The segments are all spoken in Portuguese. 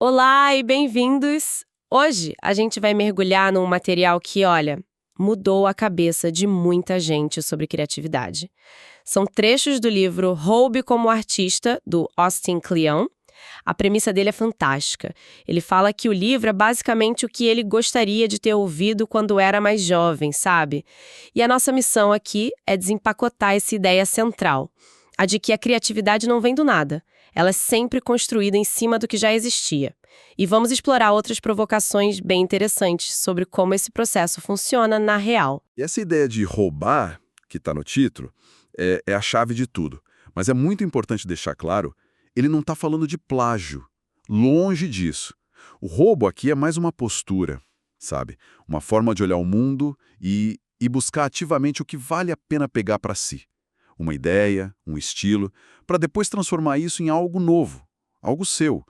Olá e bem-vindos! Hoje a gente vai mergulhar num material que, olha, mudou a cabeça de muita gente sobre criatividade. São trechos do livro Roube como Artista, do Austin Kleon. A premissa dele é fantástica. Ele fala que o livro é basicamente o que ele gostaria de ter ouvido quando era mais jovem, sabe? E a nossa missão aqui é desempacotar essa ideia central, a de que a criatividade não vem do nada. Ela é sempre construída em cima do que já existia. E vamos explorar outras provocações bem interessantes sobre como esse processo funciona na real. E essa ideia de roubar, que está no título, é a chave de tudo. Mas é muito importante deixar claro, ele não está falando de plágio. Longe disso. O roubo aqui é mais uma postura, sabe? Uma forma de olhar o mundo e buscar ativamente o que vale a pena pegar para si. Uma ideia, um estilo, para depois transformar isso em algo novo, algo seu.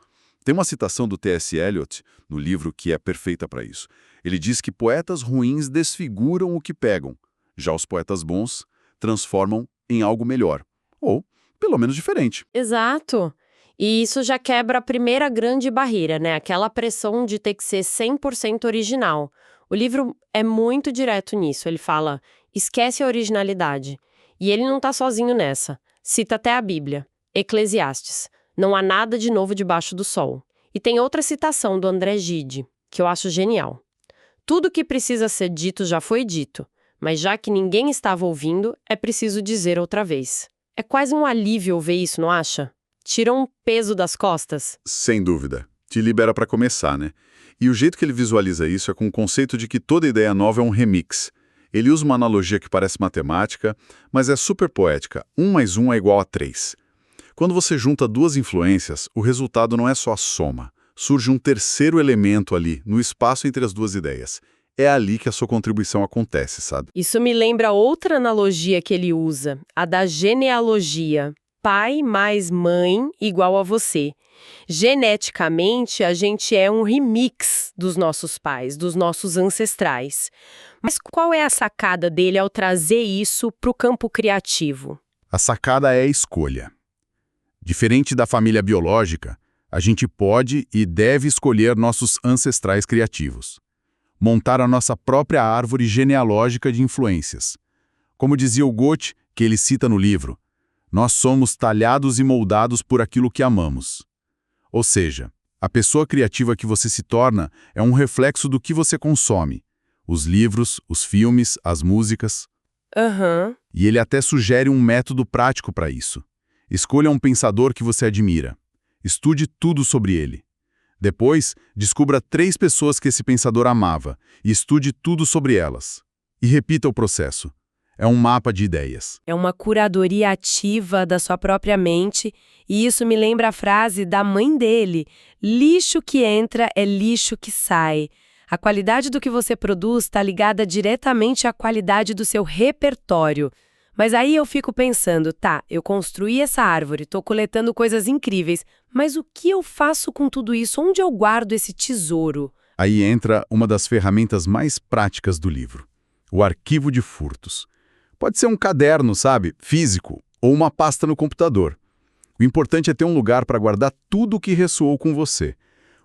Tem uma citação do T.S. Eliot, no livro que é perfeita para isso. Ele diz que poetas ruins desfiguram o que pegam, já os poetas bons transformam em algo melhor, ou pelo menos diferente. Exato. E isso já quebra a primeira grande barreira, né? Aquela pressão de ter que ser 100% original. O livro é muito direto nisso. Ele fala, esquece a originalidade. E ele não está sozinho nessa. Cita até a Bíblia. Eclesiastes. Não há nada de novo debaixo do sol. E tem outra citação do André Gide, que eu acho genial. Tudo que precisa ser dito já foi dito, mas já que ninguém estava ouvindo, é preciso dizer outra vez. É quase um alívio ver isso, não acha? Tira um peso das costas. Sem dúvida. Te libera para começar, né? E o jeito que ele visualiza isso é com o conceito de que toda ideia nova é um remix. Ele usa uma analogia que parece matemática, mas é super poética. 1 mais 1 é igual a 3. Quando você junta duas influências, o resultado não é só a soma. Surge um terceiro elemento ali, no espaço entre as duas ideias. É ali que a sua contribuição acontece, sabe? Isso me lembra outra analogia que ele usa, a da genealogia. Pai mais mãe igual a você. Geneticamente, a gente é um remix dos nossos pais, dos nossos ancestrais. Mas qual é a sacada dele ao trazer isso para o campo criativo? A sacada é a escolha. Diferente da família biológica, a gente pode e deve escolher nossos ancestrais criativos. Montar a nossa própria árvore genealógica de influências. Como dizia o Goethe, que ele cita no livro, nós somos talhados e moldados por aquilo que amamos. Ou seja, a pessoa criativa que você se torna é um reflexo do que você consome. Os livros, os filmes, as músicas. E ele até sugere um método prático para isso. Escolha um pensador que você admira. Estude tudo sobre ele. Depois, descubra 3 pessoas que esse pensador amava e estude tudo sobre elas. E repita o processo. É um mapa de ideias. É uma curadoria ativa da sua própria mente, e isso me lembra a frase da mãe dele: lixo que entra é lixo que sai. A qualidade do que você produz está ligada diretamente à qualidade do seu repertório. Mas aí eu fico pensando, tá, eu construí essa árvore, tô coletando coisas incríveis, mas o que eu faço com tudo isso? Onde eu guardo esse tesouro? Aí entra uma das ferramentas mais práticas do livro, o arquivo de furtos. Pode ser um caderno, sabe, físico, ou uma pasta no computador. O importante é ter um lugar para guardar tudo o que ressoou com você.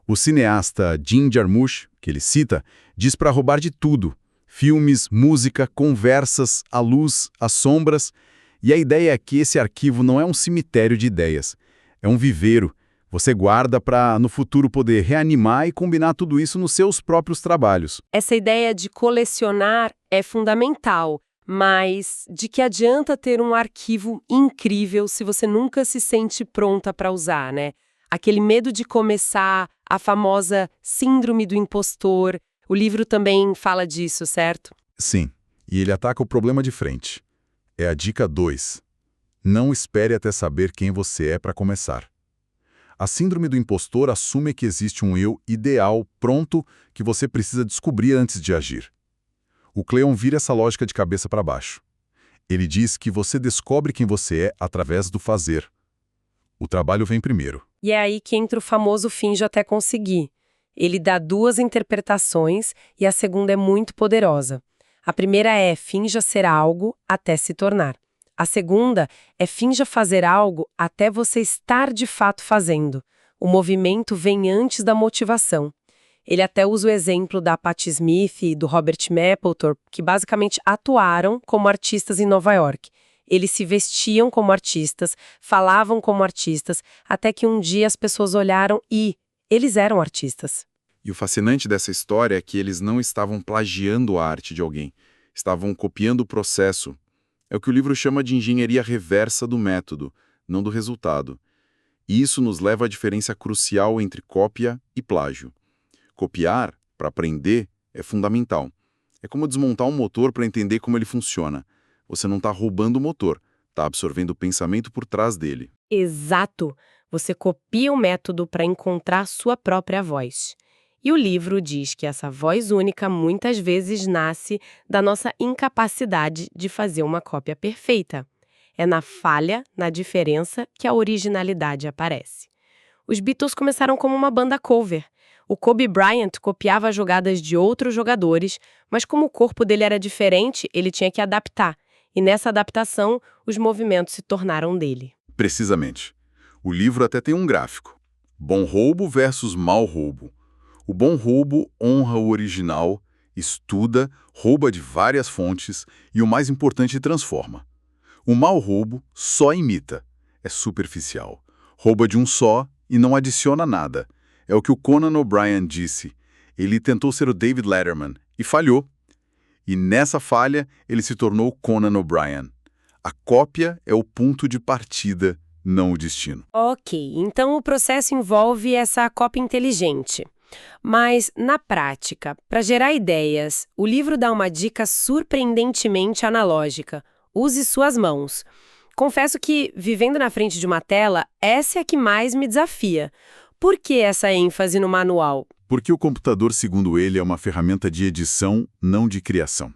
O cineasta Jim Jarmusch, que ele cita, diz para roubar de tudo. Filmes, música, conversas, a luz, as sombras. E a ideia é que esse arquivo não é um cemitério de ideias. É um viveiro. Você guarda para, no futuro, poder reanimar e combinar tudo isso nos seus próprios trabalhos. Essa ideia de colecionar é fundamental. Mas de que adianta ter um arquivo incrível se você nunca se sente pronta para usar, né? Aquele medo de começar, a famosa síndrome do impostor. O livro também fala disso, certo? Sim, e ele ataca o problema de frente. É a dica 2. Não espere até saber quem você é para começar. A síndrome do impostor assume que existe um eu ideal, pronto, que você precisa descobrir antes de agir. O Kleon vira essa lógica de cabeça para baixo. Ele diz que você descobre quem você é através do fazer. O trabalho vem primeiro. E é aí que entra o famoso finjo até conseguir. Ele dá 2 interpretações e a segunda é muito poderosa. A primeira é finja ser algo até se tornar. A segunda é finja fazer algo até você estar de fato fazendo. O movimento vem antes da motivação. Ele até usa o exemplo da Patti Smith e do Robert Mapplethorpe, que basicamente atuaram como artistas em Nova York. Eles se vestiam como artistas, falavam como artistas, até que um dia as pessoas olharam e eles eram artistas. E o fascinante dessa história é que eles não estavam plagiando a arte de alguém, estavam copiando o processo. É o que o livro chama de engenharia reversa do método, não do resultado. E isso nos leva à diferença crucial entre cópia e plágio. Copiar, para aprender, é fundamental. É como desmontar um motor para entender como ele funciona. Você não está roubando o motor, está absorvendo o pensamento por trás dele. Exato! Você copia o método para encontrar sua própria voz. E o livro diz que essa voz única muitas vezes nasce da nossa incapacidade de fazer uma cópia perfeita. É na falha, na diferença, que a originalidade aparece. Os Beatles começaram como uma banda cover. O Kobe Bryant copiava as jogadas de outros jogadores, mas como o corpo dele era diferente, ele tinha que adaptar. E nessa adaptação, os movimentos se tornaram dele. Precisamente. O livro até tem um gráfico. Bom roubo versus mau roubo. O bom roubo honra o original, estuda, rouba de várias fontes e, o mais importante, transforma. O mau roubo só imita. É superficial. Rouba de um só e não adiciona nada. É o que o Conan O'Brien disse. Ele tentou ser o David Letterman e falhou. E nessa falha, ele se tornou Conan O'Brien. A cópia é o ponto de partida, não o destino. Ok, então o processo envolve essa cópia inteligente. Mas, na prática, para gerar ideias, o livro dá uma dica surpreendentemente analógica. Use suas mãos. Confesso que, vivendo na frente de uma tela, essa é a que mais me desafia. Por que essa ênfase no manual? Porque o computador, segundo ele, é uma ferramenta de edição, não de criação.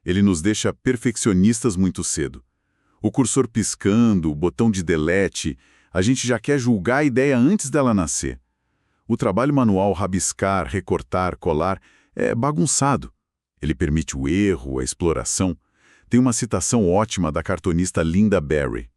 Ele nos deixa perfeccionistas muito cedo. O cursor piscando, o botão de delete, a gente já quer julgar a ideia antes dela nascer. O trabalho manual, rabiscar, recortar, colar, é bagunçado. Ele permite o erro, a exploração. Tem uma citação ótima da cartunista Lynda Barry.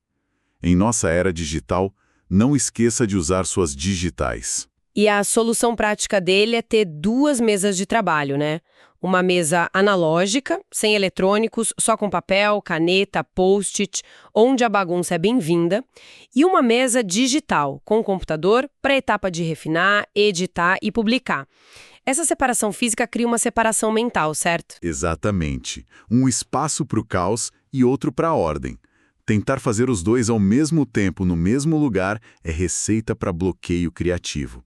Em nossa era digital, não esqueça de usar suas digitais. E a solução prática dele é ter 2 mesas de trabalho, né? Uma mesa analógica, sem eletrônicos, só com papel, caneta, post-it, onde a bagunça é bem-vinda, e uma mesa digital, com computador, para a etapa de refinar, editar e publicar. Essa separação física cria uma separação mental, certo? Exatamente. Um espaço para o caos e outro para a ordem. Tentar fazer os dois ao mesmo tempo no mesmo lugar é receita para bloqueio criativo.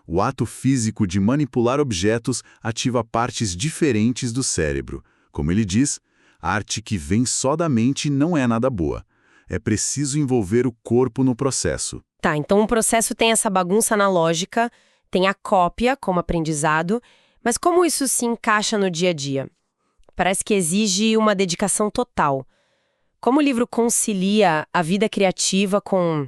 O ato físico de manipular objetos ativa partes diferentes do cérebro. Como ele diz, a arte que vem só da mente não é nada boa. É preciso envolver o corpo no processo. Tá, então o processo tem essa bagunça analógica, tem a cópia como aprendizado, mas como isso se encaixa no dia a dia? Parece que exige uma dedicação total. Como o livro concilia a vida criativa com,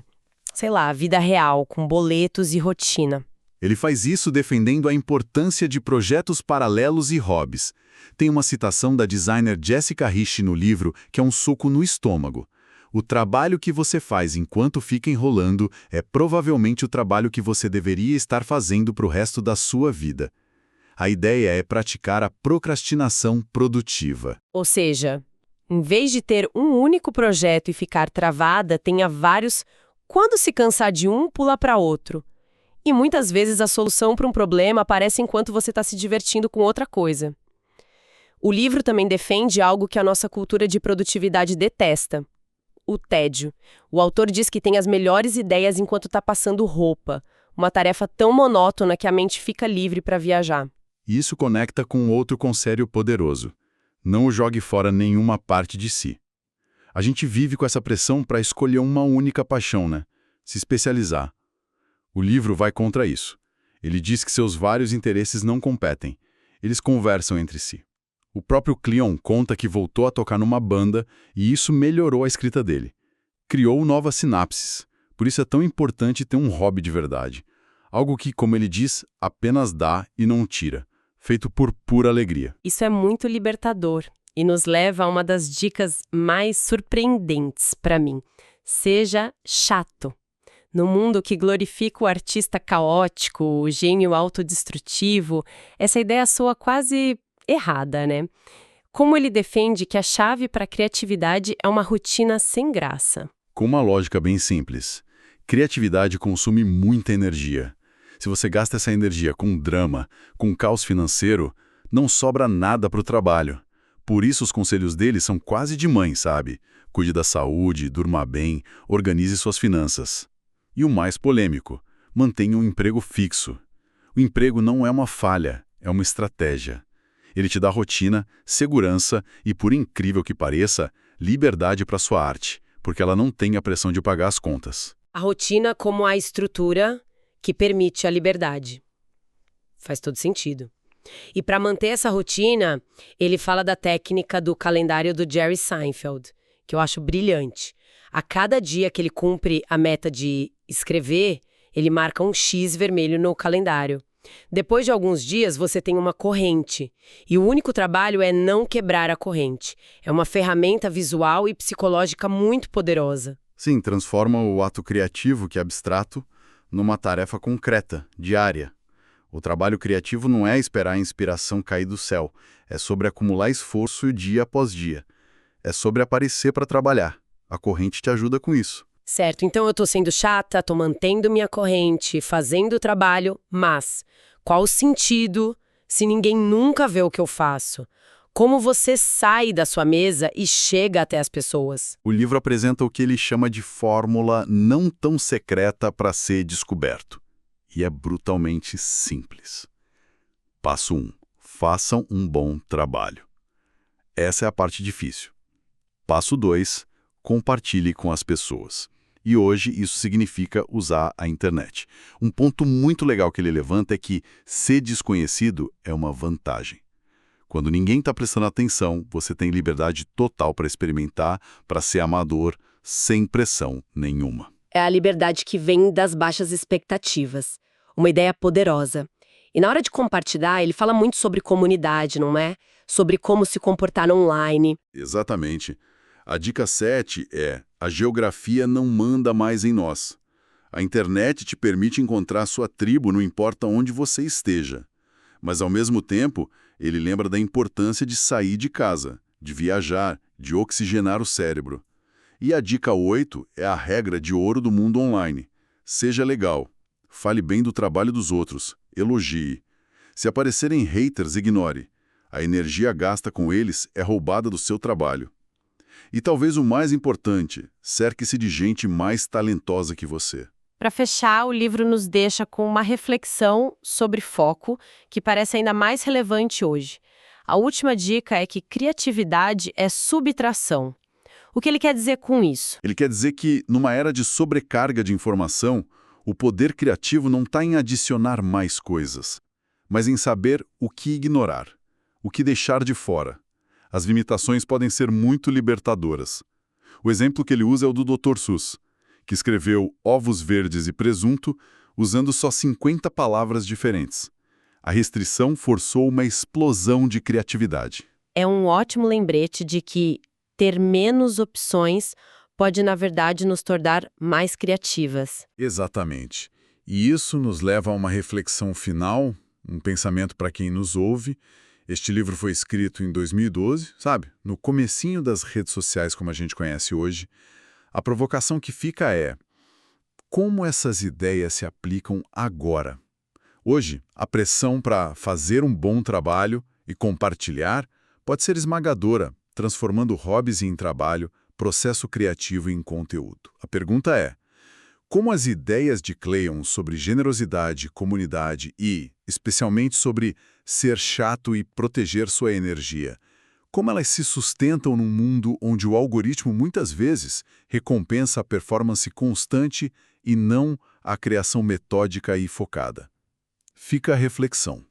sei lá, a vida real, com boletos e rotina? Ele faz isso defendendo a importância de projetos paralelos e hobbies. Tem uma citação da designer Jessica Rich no livro que é um soco no estômago. O trabalho que você faz enquanto fica enrolando é provavelmente o trabalho que você deveria estar fazendo para o resto da sua vida. A ideia é praticar a procrastinação produtiva. Ou seja, em vez de ter um único projeto e ficar travada, tenha vários. Quando se cansar de um, pula para outro. E muitas vezes a solução para um problema aparece enquanto você está se divertindo com outra coisa. O livro também defende algo que a nossa cultura de produtividade detesta: o tédio. O autor diz que tem as melhores ideias enquanto está passando roupa, uma tarefa tão monótona que a mente fica livre para viajar. Isso conecta com outro conselho poderoso. Não jogue fora nenhuma parte de si. A gente vive com essa pressão para escolher uma única paixão, né? Se especializar. O livro vai contra isso. Ele diz que seus vários interesses não competem. Eles conversam entre si. O próprio Cleon conta que voltou a tocar numa banda e isso melhorou a escrita dele. Criou novas sinapses. Por isso é tão importante ter um hobby de verdade. Algo que, como ele diz, apenas dá e não tira. Feito por pura alegria. Isso é muito libertador e nos leva a uma das dicas mais surpreendentes para mim. Seja chato. No mundo que glorifica o artista caótico, o gênio autodestrutivo, essa ideia soa quase errada, né? Como ele defende que a chave para a criatividade é uma rotina sem graça. Com uma lógica bem simples. Criatividade consome muita energia. Se você gasta essa energia com drama, com caos financeiro, não sobra nada para o trabalho. Por isso os conselhos dele são quase de mãe, sabe? Cuide da saúde, durma bem, organize suas finanças. E o mais polêmico, mantenha um emprego fixo. O emprego não é uma falha, é uma estratégia. Ele te dá rotina, segurança e, por incrível que pareça, liberdade para sua arte, porque ela não tem a pressão de pagar as contas. A rotina como a estrutura que permite a liberdade. Faz todo sentido. E para manter essa rotina, ele fala da técnica do calendário do Jerry Seinfeld, que eu acho brilhante. A cada dia que ele cumpre a meta de escrever, ele marca um X vermelho no calendário. Depois de alguns dias, você tem uma corrente. E o único trabalho é não quebrar a corrente. É uma ferramenta visual e psicológica muito poderosa. Sim, transforma o ato criativo, que é abstrato, numa tarefa concreta, diária. O trabalho criativo não é esperar a inspiração cair do céu. É sobre acumular esforço dia após dia. É sobre aparecer para trabalhar. A corrente te ajuda com isso. Certo, então eu tô sendo chata, tô mantendo minha corrente, fazendo o trabalho, mas qual o sentido se ninguém nunca vê o que eu faço? Como você sai da sua mesa e chega até as pessoas? O livro apresenta o que ele chama de fórmula não tão secreta para ser descoberto. E é brutalmente simples. Passo 1. Façam um bom trabalho. Essa é a parte difícil. Passo 2. Compartilhe com as pessoas. E hoje isso significa usar a internet. Um ponto muito legal que ele levanta é que ser desconhecido é uma vantagem. Quando ninguém está prestando atenção, você tem liberdade total para experimentar, para ser amador, sem pressão nenhuma. É a liberdade que vem das baixas expectativas. Uma ideia poderosa. E na hora de compartilhar, ele fala muito sobre comunidade, não é? Sobre como se comportar online. Exatamente. A dica 7 é: a geografia não manda mais em nós. A internet te permite encontrar sua tribo, não importa onde você esteja. Mas, ao mesmo tempo, ele lembra da importância de sair de casa, de viajar, de oxigenar o cérebro. E a dica 8 é a regra de ouro do mundo online. Seja legal. Fale bem do trabalho dos outros. Elogie. Se aparecerem haters, ignore. A energia gasta com eles é roubada do seu trabalho. E talvez o mais importante, cerque-se de gente mais talentosa que você. Para fechar, o livro nos deixa com uma reflexão sobre foco, que parece ainda mais relevante hoje. A última dica é que criatividade é subtração. O que ele quer dizer com isso? Ele quer dizer que, numa era de sobrecarga de informação, o poder criativo não está em adicionar mais coisas, mas em saber o que ignorar, o que deixar de fora. As limitações podem ser muito libertadoras. O exemplo que ele usa é o do Dr. Seuss, que escreveu Ovos Verdes e Presunto usando só 50 palavras diferentes. A restrição forçou uma explosão de criatividade. É um ótimo lembrete de que ter menos opções pode, na verdade, nos tornar mais criativas. Exatamente. E isso nos leva a uma reflexão final, um pensamento para quem nos ouve. Este livro foi escrito em 2012, sabe? No comecinho das redes sociais como a gente conhece hoje. A provocação que fica é: como essas ideias se aplicam agora? Hoje, a pressão para fazer um bom trabalho e compartilhar pode ser esmagadora, transformando hobbies em trabalho, processo criativo em conteúdo. A pergunta é: como as ideias de Cleon sobre generosidade, comunidade e, especialmente, sobre ser chato e proteger sua energia, como elas se sustentam num mundo onde o algoritmo muitas vezes recompensa a performance constante e não a criação metódica e focada? Fica a reflexão.